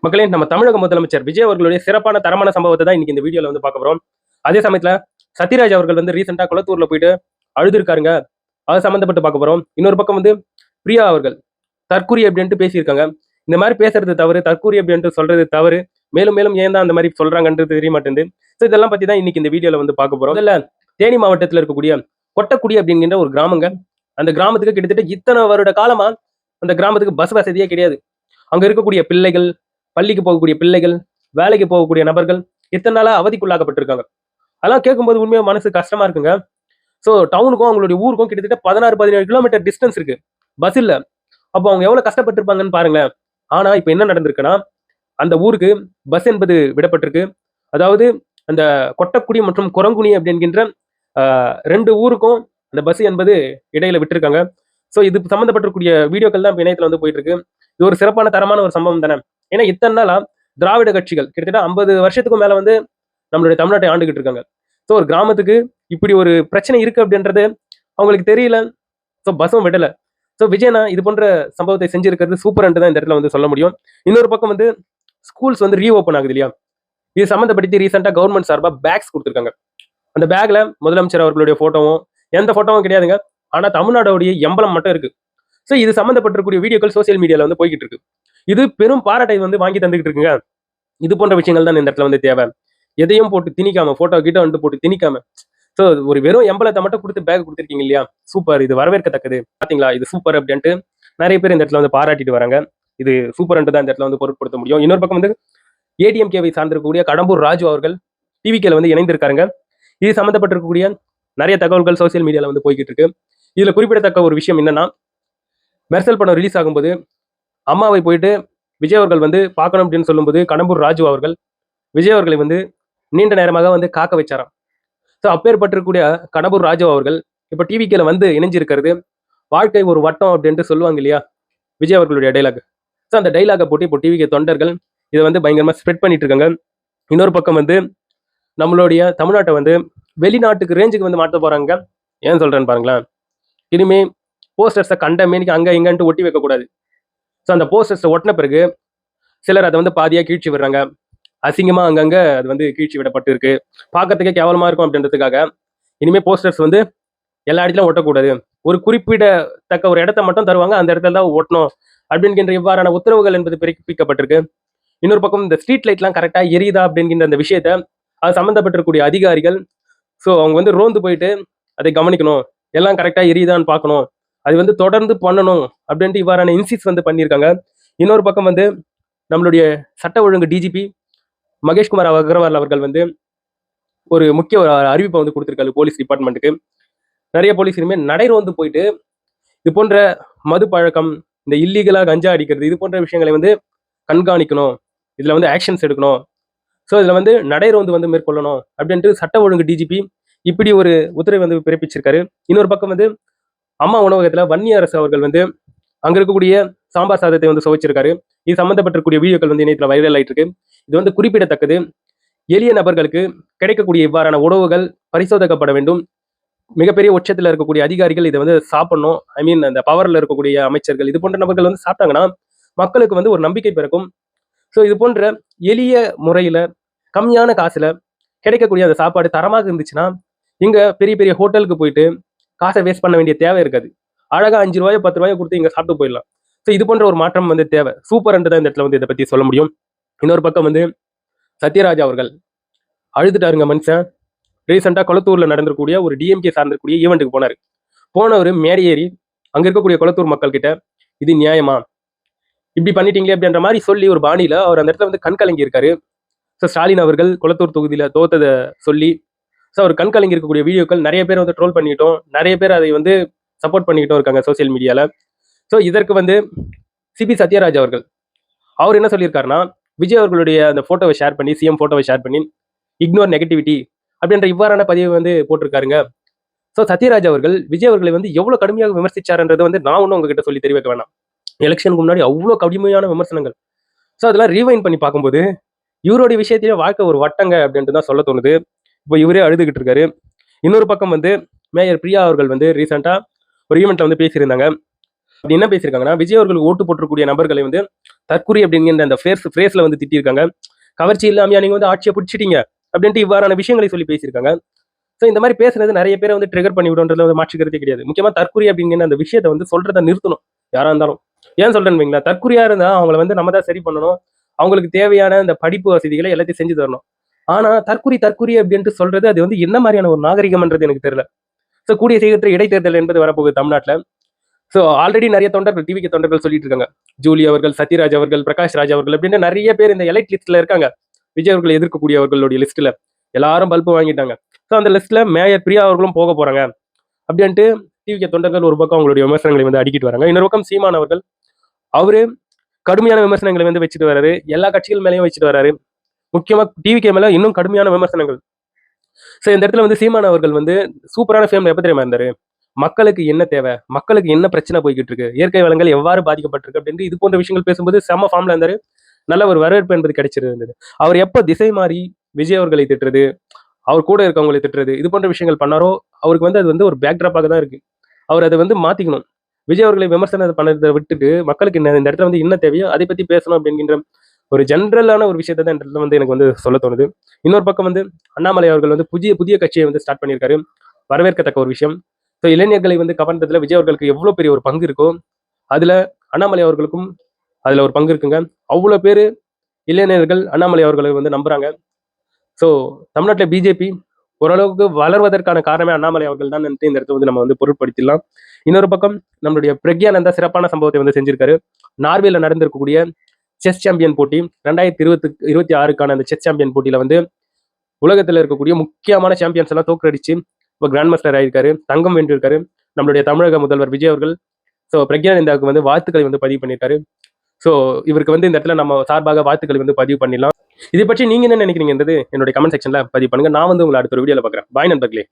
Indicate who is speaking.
Speaker 1: மக்களே, நம்ம தமிழக முதலமைச்சர் விஜய் அவர்களுடைய சிறப்பான தரமான சம்பவத்தை தான் இன்னைக்கு இந்த வீடியோல வந்து பார்க்க போறோம். அதே சமயத்துல சத்யராஜ் அவர்கள் வந்து ரீசெண்டா குளத்தூர்ல போயிட்டு அழுதுருக்காருங்க. அது சம்பந்தப்பட்டு பார்க்க போறோம். இன்னொரு பக்கம் வந்து பிரியா அவர்கள் தற்குறி அப்படின்ட்டு பேசியிருக்காங்க. இந்த மாதிரி பேசுறது தவறு, தற்குறி அப்படின்ட்டு சொல்றது தவறு. மேலும் மேலும் ஏன் தான் அந்த மாதிரி சொல்றாங்கன்றது தெரிய மாட்டேங்குது. ஸோ இதெல்லாம் பத்தி தான் இன்னைக்கு இந்த வீடியோல வந்து பார்க்க போறோம். முதல்ல தேனி மாவட்டத்தில் இருக்கக்கூடிய கொட்டக்குடி அப்படிங்கிற ஒரு கிராமங்க. அந்த கிராமத்துக்கு கிட்டத்தட்ட இத்தனை வருட காலமா அந்த கிராமத்துக்கு பஸ் வசதியே கிடையாது. அங்க இருக்கக்கூடிய பிள்ளைகள், பள்ளிக்கு போகக்கூடிய பிள்ளைகள், வேலைக்கு போகக்கூடிய நபர்கள் இத்தனை நாளா அவதிக்குள்ளாக்கப்பட்டிருக்காங்க. அதெல்லாம் கேட்கும்போது உண்மையா மனசு கஷ்டமா இருக்குங்க. ஸோ டவுனுக்கும் அவங்களுடைய ஊருக்கும் கிட்டத்தட்ட 16, 17 கிலோமீட்டர் டிஸ்டன்ஸ் இருக்கு. பஸ் இல்ல. அப்போ அவங்க எவ்வளவு கஷ்டப்பட்டிருப்பாங்கன்னு பாருங்களேன். ஆனா இப்ப என்ன நடந்திருக்குன்னா, அந்த ஊருக்கு பஸ் என்பது விடப்பட்டிருக்கு. அதாவது அந்த கொட்டக்குடி மற்றும் குரங்குனி அப்படின்கின்ற 2 ஊருக்கும் அந்த பஸ் என்பது இடையில விட்டிருக்காங்க. ஸோ இது சம்பந்தப்பட்டிருக்கூடிய வீடியோக்கள் தான் இணையத்துல வந்து போயிட்டு இருக்கு. இது ஒரு சிறப்பான தரமான ஒரு சம்பவம் தானே. ஏன்னா இத்தனை நாளா திராவிட கட்சிகள் கிட்டத்தட்ட 50 வருஷத்துக்கும் மேல வந்து நம்மளுடைய தமிழ்நாட்டை ஆண்டுகிட்டு இருக்காங்க. ஸோ ஒரு கிராமத்துக்கு இப்படி ஒரு பிரச்சனை இருக்கு அப்படின்றது அவங்களுக்கு தெரியல. ஸோ பஸ்ஸும் விடல. ஸோ விஜயனா இது போன்ற சம்பவத்தை செஞ்சிருக்கிறது சூப்பர்ன்ட்டு தான் இந்த இடத்துல வந்து சொல்ல முடியும். இன்னொரு பக்கம் வந்து ஸ்கூல்ஸ் வந்து ரீஓப்பன் ஆகுது இல்லையா. இது சம்மந்தப்படுத்தி ரீசெண்டா கவர்மெண்ட் சார்பா பேக்ஸ் கொடுத்துருக்காங்க. அந்த பேக்ல முதலமைச்சர் அவர்களுடைய போட்டோவும் எந்த போட்டோவும் கிடையாதுங்க. ஆனா தமிழ்நாடுடைய எம்பளம் மட்டும் இருக்கு. ஸோ இது சம்பந்தப்பட்டிருக்கூடிய வீடியோக்கள் சோசியல் மீடியால வந்து போய்கிட்டு இருக்கு. இது பெரும் பாராட்டை வந்து வாங்கி தந்துகிட்டு இருக்குங்க. இது போன்ற விஷயங்கள் தான் இந்த இடத்துல வந்து தேவை. எதையும் போட்டு திணிக்காம, போட்டோ கிட்ட வந்து போட்டு திணிக்காம. ஸோ ஒரு வெறும் எம்பளத்தை மட்டும் கொடுத்து பேக் கொடுத்துருக்கீங்க இல்லையா. சூப்பர், இது வரவேற்கத்தக்கது. பாத்தீங்களா, இது சூப்பர் அப்படின்ட்டு நிறைய பேர் இந்த இடத்துல வந்து பாராட்டிட்டு வராங்க. இது சூப்பர்ன்ட்டு தான் இந்த இடத்துல வந்து பொருட்படுத்த முடியும். இன்னொரு பக்கம் வந்து ஏடிஎம்கேவை சார்ந்திருக்கக்கூடிய கடம்பூர் ராஜு அவர்கள் டிவிகேல வந்து இணைந்திருக்காருங்க. இது சம்பந்தப்பட்டிருக்கக்கூடிய நிறைய தகவல்கள் சோசியல் மீடியால வந்து போய்கிட்டு இருக்கு. இதுல குறிப்பிடத்தக்க ஒரு விஷயம் என்னன்னா, மெர்சல் படம் ரிலீஸ் ஆகும்போது அம்மாவை போயிட்டு விஜய் அவர்கள் வந்து பார்க்கணும் அப்படின்னு சொல்லும்போது கடம்பூர் ராஜு அவர்கள் விஜய் அவர்களை வந்து நீண்ட நேரமாக வந்து காக்க வச்சாராம். ஸோ அப்பேற்பட்டிருக்கக்கூடிய கடம்பூர் ராஜு அவர்கள் இப்போ டிவிக்கில வந்து இணைஞ்சிருக்கிறது வாழ்க்கை ஒரு வட்டம் அப்படின்ட்டு சொல்லுவாங்க இல்லையா விஜய் அவர்களுடைய டைலாக். ஸோ அந்த டைலாகை போட்டு இப்போ டிவிக்கு தொண்டர்கள் இதை வந்து பயங்கரமா ஸ்ப்ரெட் பண்ணிட்டு இருக்காங்க. இன்னொரு பக்கம் வந்து நம்மளுடைய தமிழ்நாட்டை வந்து வெளிநாட்டுக்கு ரேஞ்சுக்கு வந்து மாற்ற போறாங்க. ஏன் சொல்றேன்னு பாருங்களேன். இனிமே போஸ்டர்ஸை கண்ட மேனிக்கு அங்க இங்கன்ட்டு ஒட்டி வைக்கக்கூடாது. ஸோ அந்த போஸ்டர்ஸை ஒட்டின பிறகு சிலர் அதை வந்து பாதியா கீழ்ச்சி விடுறாங்க. அசிங்கமா அங்கங்க அது வந்து கீழ்ச்சி விடப்பட்டு இருக்கு. பார்க்கறதுக்கே கேவலமா இருக்கும் அப்படின்றதுக்காக இனிமே போஸ்டர்ஸ் வந்து எல்லா இடத்துலயும் ஒட்டக்கூடாது. ஒரு குறிப்பிடத்தக்க ஒரு இடத்த மட்டும் தருவாங்க. அந்த இடத்துல தான் ஒட்டணும் அப்படின்கின்ற இவ்வாறான உத்தரவுகள் என்பது பிறப்பிக்கப்பட்டிருக்கு. இன்னொரு பக்கம் இந்த ஸ்ட்ரீட் லைட்லாம் கரெக்டா எரியுதா அப்படிங்கிற அந்த விஷயத்த அது சம்பந்தப்பட்டிருக்கக்கூடிய அதிகாரிகள் ஸோ அவங்க வந்து ரோந்து போயிட்டு அதை கவனிக்கணும். எல்லாம் கரெக்டா எரியுதான்னு பார்க்கணும். அது வந்து தொடர்ந்து பண்ணணும் அப்படின்ட்டு இவ்வாறான இன்சிஸ் வந்து பண்ணியிருக்காங்க. இன்னொரு பக்கம் வந்து நம்மளுடைய சட்ட ஒழுங்கு டிஜிபி மகேஷ்குமார் அகர்வால் அவர்கள் வந்து ஒரு முக்கிய அறிவிப்பை வந்து கொடுத்திருக்காரு போலீஸ் டிபார்ட்மெண்ட்டுக்கு. நிறைய போலீஸ் இனிமேல் நடைரோந்து போயிட்டு இது போன்ற மது பழக்கம், இந்த இல்லீகலா கஞ்சா அடிக்கிறது, இது போன்ற விஷயங்களை வந்து கண்காணிக்கணும். இதுல வந்து ஆக்ஷன்ஸ் எடுக்கணும். ஸோ இதுல வந்து நடைரோந்து வந்து மேற்கொள்ளணும் அப்படின்ட்டு சட்ட ஒழுங்கு டிஜிபி இப்படி ஒரு உத்தரவை வந்து பிறப்பிச்சிருக்காரு. இன்னொரு பக்கம் வந்து அம்மா உணவகத்துல வன்னி அரசு அவர்கள் வந்து அங்க இருக்கக்கூடிய சாம்பார் சாதத்தை வந்து சுவைச்சிருக்காரு. இது சம்பந்தப்பட்டிருக்கக்கூடிய வீடியோக்கள் வந்து இணையத்துல வைரல் ஆயிட்டு இருக்கு. இது வந்து குறிப்பிடத்தக்கது. எளிய நபர்களுக்கு கிடைக்கக்கூடிய இவ்வாறான உணவுகள் பரிசோதிக்கப்பட வேண்டும். மிகப்பெரிய உச்சத்தில் இருக்கக்கூடிய அதிகாரிகள் இதை வந்து சாப்பிடணும். ஐ மீன் அந்த பவர்ல இருக்கக்கூடிய அமைச்சர்கள் இது போன்ற நபர்கள் வந்து சாப்பிட்டாங்கன்னா மக்களுக்கு வந்து ஒரு நம்பிக்கை பிறக்கும். ஸோ இது போன்ற எளிய முறையில கம்மியான காசுல கிடைக்கக்கூடிய அந்த சாப்பாடு தரமாக இருந்துச்சுன்னா இங்க பெரிய பெரிய ஹோட்டலுக்கு போயிட்டு காசை வேஸ்ட் பண்ண வேண்டிய தேவை இருக்காது. அழகா 5 ரூபாயோ 10 ரூபாயோ கொடுத்து இங்க சாப்பிட்டு போயிடலாம். ஸோ இது போன்ற ஒரு மாற்றம் வந்து தேவை. சூப்பர்ன்ட்டு தான் இந்த இடத்துல வந்து இதை பத்தி சொல்ல முடியும். இன்னொரு பக்கம் வந்து சத்யராஜ் அவர்கள் அழுதுட்டாருங்க மனுஷன். ரீசெண்டா கொளத்தூர்ல நடந்திருக்கக்கூடிய ஒரு டிஎம்கே சார்ந்திருக்கக்கூடிய ஈவெண்ட்டுக்கு போனாரு. போனவர் மேடை ஏறி அங்க இருக்கக்கூடிய கொளத்தூர் மக்கள் கிட்ட இது நியாயமா, இப்படி பண்ணிட்டீங்களே அப்படின்ற மாதிரி சொல்லி ஒரு பாணியில அவர் அந்த இடத்துல வந்து கண் கலங்கி இருக்காரு. ஸோ ஸ்டாலின் அவர்கள் கொளத்தூர் தொகுதியில தோத்ததை சொல்லி ஸோ அவர் கண் கலங்கி இருக்கக்கூடிய வீடியோக்கள் நிறைய பேர் வந்து ட்ரோல் பண்ணிட்டோம். நிறைய பேர் அதை வந்து சப்போர்ட் பண்ணிக்கிட்டும் இருக்காங்க சோசியல் மீடியால. ஸோ இதற்கு வந்து சிபி சத்யராஜ் அவர்கள் அவர் என்ன சொல்லியிருக்காருன்னா, விஜய் அவர்களுடைய அந்த போட்டோவை ஷேர் பண்ணி சிஎம் போட்டோவை ஷேர் பண்ணி இக்னோர் நெகட்டிவிட்டி அப்படின்ற இவ்வாறான பதிவை வந்து போட்டிருக்காருங்க. ஸோ சத்யராஜ் அவர்கள் விஜய் அவர்களை வந்து எவ்வளவு கடுமையாக விமர்சிச்சாருன்றது வந்து நான் ஒன்றும் உங்ககிட்ட சொல்லி தெரிவிக்க வேணாம். எலெக்ஷனுக்கு முன்னாடி அவ்வளோ கடுமையான விமர்சனங்கள். ஸோ அதெல்லாம் ரீவைண்ட் பண்ணி பார்க்கும்போது இவருடைய விஷயத்திலே வாழ்க்கை ஒரு வட்டங்க அப்படின்ட்டு தான் சொல்ல தோணுது. இப்போ இவரே அழுதுகிட்டு இருக்காரு. இன்னொரு பக்கம் வந்து மேயர் பிரியா அவர்கள் வந்து ரீசெண்டா ஒரு ஈவெண்ட்ல வந்து பேசியிருந்தாங்க. அப்படி என்ன பேசியிருக்காங்கன்னா, விஜய் அவர்களுக்கு ஓட்டு போட்டிருக்கக்கூடிய நபர்களை வந்து தற்குறி அப்படிங்கிற அந்த ஃப்ரேஸ்ல வந்து திட்டியிருக்காங்க. கவர்ச்சி இல்லாமையா நீங்க வந்து ஆட்சியை பிடிச்சிட்டீங்க அப்படின்ட்டு இவ்வாறான விஷயங்களை சொல்லி பேசியிருக்காங்க. ஸோ இந்த மாதிரி பேசுறது நிறைய பேரை வந்து ட்ரிகர் பண்ணி விடுன்றதுல வந்து மாற்றுக்கிறதே கிடையாது. முக்கியமா தற்குறி அப்படிங்கிற அந்த விஷயத்தை வந்து சொல்றதை நிறுத்தணும் யாரா இருந்தாலும். ஏன் சொல்றேன்னு வைங்களேன், தற்குறியா இருந்தா அவங்கள வந்து நம்ம தான் சரி பண்ணணும். அவங்களுக்கு தேவையான இந்த படிப்பு வசதிகளை எல்லாத்தையும் செஞ்சு தரணும். ஆனா தற்குறி தற்குறி அப்படின்ட்டு சொல்றது அது வந்து என்ன மாதிரியான ஒரு நாகரிகம்ன்றது எனக்கு தெரியல. ஸோ கூடிய சீக்கிரத்தில் இடைத்தேர்தல் என்பது வரப்போகுது தமிழ்நாட்டில். ஸோ ஆல்ரெடி நிறைய தொண்டர்கள் டிவிக்கு தொண்டர்கள் சொல்லிட்டு இருக்காங்க. ஜூலி அவர்கள், சத்யராஜ் அவர்கள், பிரகாஷ் ராஜ் அவர்கள் அப்படின்னு நிறைய பேர் இந்த எலைட் லிஸ்ட்ல இருக்காங்க. விஜய் அவர்களை எதிர்க்கக்கூடியவர்களுடைய லிஸ்ட்ல எல்லாரும் பல்பு வாங்கிட்டாங்க. ஸோ அந்த லிஸ்ட்ல மேயர் பிரியா அவர்களும் போக போறாங்க அப்படின்ட்டு டிவிக்கு தொண்டர்கள் ஒரு பக்கம் அவங்களுடைய விமர்சனங்களை வந்து அடிக்கிட்டு வராங்க. இன்னொரு பக்கம் சீமான் அவர்கள் அவரு கடுமையான விமர்சனங்களை வந்து வச்சுட்டு வராரு. எல்லா கட்சிகள் மேலேயும் வச்சுட்டு வராரு. முக்கியமா டிவிகே மேல இன்னும் கடுமையான விமர்சனங்கள். ஸோ இந்த இடத்துல வந்து சீமான் அவர்கள் வந்து சூப்பரான ஃபேம்ல எப்ப தெரியுமா இருந்தாரு? மக்களுக்கு என்ன தேவை, மக்களுக்கு என்ன பிரச்சனை போய்கிட்டு இருக்கு, இயற்கை வளங்கள் எவ்வாறு பாதிக்கப்பட்டிருக்கு அப்படின்ட்டு இது போன்ற விஷயங்கள் பேசும்போது செம்ம ஃபார்ம்ல இருந்தாரு. நல்ல ஒரு வரவேற்பு என்பது கிடைச்சிருந்தது. அவர் எப்ப திசை மாறி விஜய் அவர்களை திட்டுறது, அவர் கூட இருக்கவங்களை திட்டுறது, இது போன்ற விஷயங்கள் பண்ணாரோ அவருக்கு வந்து அது வந்து ஒரு பேக்ட்ராப்பாக தான் இருக்கு. அவர் அதை வந்து மாத்திக்கணும். விஜய் அவர்களை விமர்சனம் பண்ணதை விட்டுட்டு மக்களுக்கு இந்த இடத்துல வந்து என்ன தேவையோ அதை பத்தி பேசணும் அப்படிங்கிற ஒரு ஜென்ரலான ஒரு விஷயத்தை தான் இந்த இடத்துல வந்து எனக்கு வந்து சொல்ல தோணுது. இன்னொரு பக்கம் வந்து அண்ணாமலை அவர்கள் வந்து புதிய புதிய கட்சியை வந்து ஸ்டார்ட் பண்ணியிருக்காரு. வரவேற்கத்தக்க ஒரு விஷயம். ஸோ இளைஞர்களை வந்து கவர்ந்ததுல விஜய் அவர்களுக்கு எவ்வளோ பெரிய ஒரு பங்கு இருக்கோ அதுல அண்ணாமலை அவர்களுக்கும் அதுல ஒரு பங்கு இருக்குங்க. அவ்வளோ பேர் இளைஞர்கள் அண்ணாமலை அவர்களை வந்து நம்புறாங்க. ஸோ தமிழ்நாட்டில் பிஜேபி ஓரளவுக்கு வளர்வதற்கான காரணமே அண்ணாமலை அவர்கள் தான் இந்த இடத்துல வந்து நம்ம வந்து பொருட்படுத்திடலாம். இன்னொரு பக்கம் நம்மளுடைய பிரக்யானந்தா சிறப்பான சம்பவத்தை வந்து செஞ்சிருக்காரு. நார்வேல நடந்திருக்கக்கூடிய செஸ் சாம்பியன் போட்டி 2026க்கான அந்த செஸ் சாம்பியன் போட்டியில வந்து உலகத்தில் இருக்கக்கூடிய முக்கியமான சாம்பியன்ஸ் எல்லாம் தோற்கடிச்சு இப்போ கிராண்ட் மாஸ்டர் ஆயிருக்காரு. தங்கம் வென்றிருக்காரு நம்மளுடைய தமிழக முதல்வர் விஜய் அவர்கள். ஸோ பிரக்யானந்தாவுக்கு வந்து வாழ்த்துக்களை வந்து பதிவு பண்ணியிருக்காரு. ஸோ இவருக்கு வந்து இந்த இடத்துல நம்ம சார்பாக வாழ்த்துக்களை வந்து பதிவு பண்ணிடலாம். இதை பற்றி நீங்க என்ன நினைக்கிறீங்கன்றது என்னுடைய கமெண்ட் செக்ஷன்ல பதிவு பண்ணுங்க. நான் வந்து உங்களை அடுத்த ஒரு வீடியோல பார்க்குறேன். பாய் நண்பர்களே.